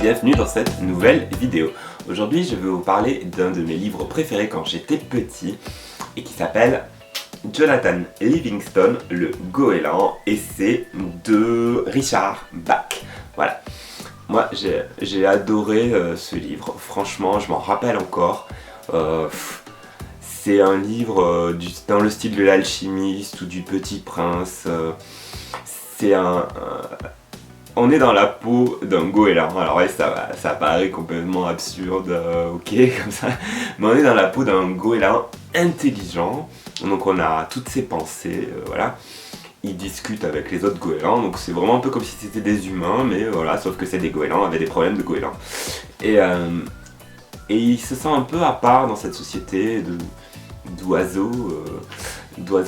bienvenue dans cette nouvelle vidéo. Aujourd'hui je vais vous parler d'un de mes livres préférés quand j'étais petit et qui s'appelle Jonathan Livingston, le Goéland, et c'est de Richard Bach. Voilà, moi j'ai adoré ce livre, franchement je m'en rappelle encore. C'est un livre dans le style de l'alchimiste ou du Petit Prince. On est dans la peau d'un goéland. Alors ouais, ça paraît complètement absurde, ok, comme ça. Mais on est dans la peau d'un goéland intelligent. Donc on a toutes ses pensées, voilà. Il discute avec les autres goélands, donc c'est vraiment un peu comme si c'était des humains, mais voilà, sauf que c'est des goélands avec des problèmes de goélands. Et il se sent un peu à part dans cette société d'oiseaux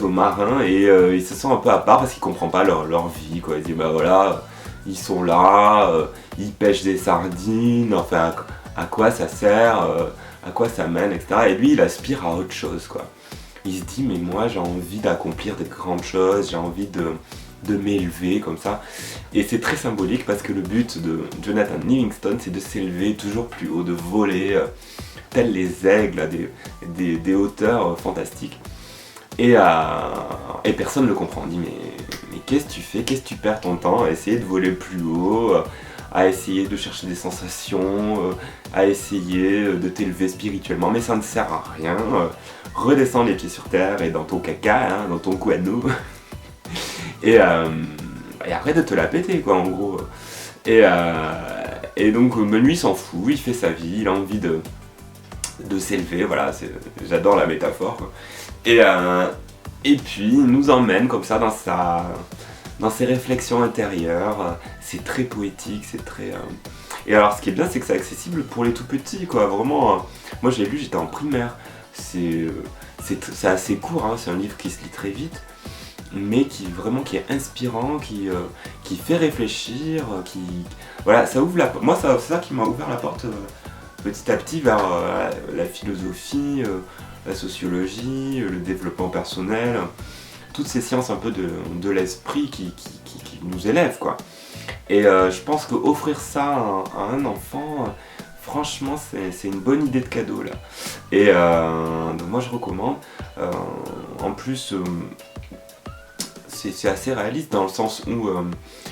marins, et il se sent un peu à part parce qu'il comprend pas leur vie, quoi. Il dit bah voilà, ils sont là, ils pêchent des sardines, enfin à quoi ça sert, à quoi ça mène, etc. Et lui il aspire à autre chose, quoi. Il se dit mais moi j'ai envie d'accomplir des grandes choses, j'ai envie de m'élever comme ça. Et c'est très symbolique parce que le but de Jonathan Livingston c'est de s'élever toujours plus haut, de voler tels les aigles à des hauteurs fantastiques. Et personne ne le comprend. On dit mais qu'est-ce que tu fais, qu'est-ce que tu perds ton temps à essayer de voler plus haut, à essayer de chercher des sensations, à essayer de t'élever spirituellement, mais ça ne sert à rien. Redescends les pieds sur terre et dans ton caca, hein, dans ton guano. et arrête de te la péter, quoi, en gros. Et donc lui s'en fout, il fait sa vie, il a envie de s'élever, voilà, j'adore la métaphore, quoi. Et puis il nous emmène comme ça dans ses réflexions intérieures. C'est très poétique, c'est très... Et alors ce qui est bien c'est que c'est accessible pour les tout petits, quoi, vraiment. Moi j'ai lu, j'étais en primaire, c'est assez court, hein, c'est un livre qui se lit très vite, mais qui est inspirant, qui fait réfléchir, voilà, ça ouvre moi c'est ça qui m'a ouvert la porte petit à petit vers la philosophie, la sociologie, le développement personnel, toutes ces sciences un peu de l'esprit qui nous élèvent, quoi. Et je pense qu'offrir ça à un enfant, franchement c'est une bonne idée de cadeau là. Et donc moi je recommande. En plus c'est assez réaliste dans le sens où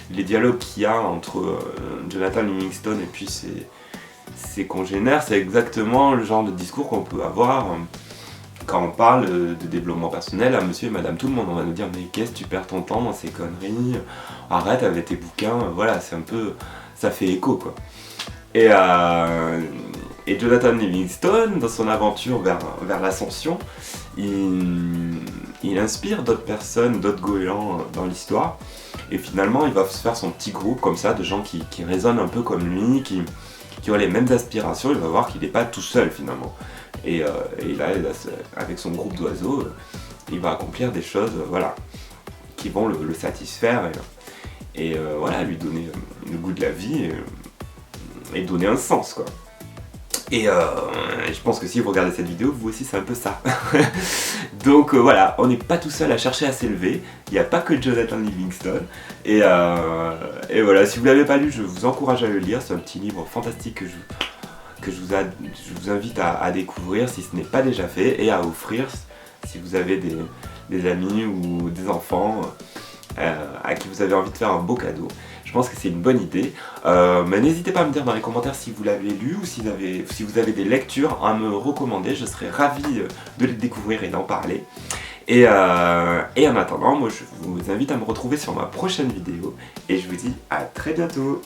les dialogues qu'il y a entre Jonathan Livingston et puis ses congénères, c'est exactement le genre de discours qu'on peut avoir quand on parle de développement personnel à monsieur et madame tout le monde. On va nous dire mais qu'est-ce que tu perds ton temps dans ces conneries, arrête avec tes bouquins, voilà, c'est un peu, ça fait écho, quoi. Et Jonathan Livingston, dans son aventure vers l'ascension, il inspire d'autres personnes, d'autres goélands dans l'histoire, et finalement il va se faire son petit groupe comme ça de gens qui résonnent un peu comme lui, qui ont les mêmes aspirations. Il va voir qu'il n'est pas tout seul finalement. Et là, avec son groupe d'oiseaux, il va accomplir des choses, voilà, qui vont le satisfaire et voilà, lui donner le goût de la vie et donner un sens, quoi. Et je pense que si vous regardez cette vidéo, vous aussi c'est un peu ça. Donc voilà, on n'est pas tout seul à chercher à s'élever, il n'y a pas que Jonathan Livingston. Et voilà, si vous ne l'avez pas lu, je vous encourage à le lire, c'est un petit livre fantastique que je vous invite à découvrir si ce n'est pas déjà fait, et à offrir si vous avez des amis ou des enfants à qui vous avez envie de faire un beau cadeau. Je pense que c'est une bonne idée, mais n'hésitez pas à me dire dans les commentaires si vous l'avez lu ou si vous avez des lectures à me recommander. Je serais ravi de les découvrir et d'en parler. Et en attendant, moi je vous invite à me retrouver sur ma prochaine vidéo et je vous dis à très bientôt.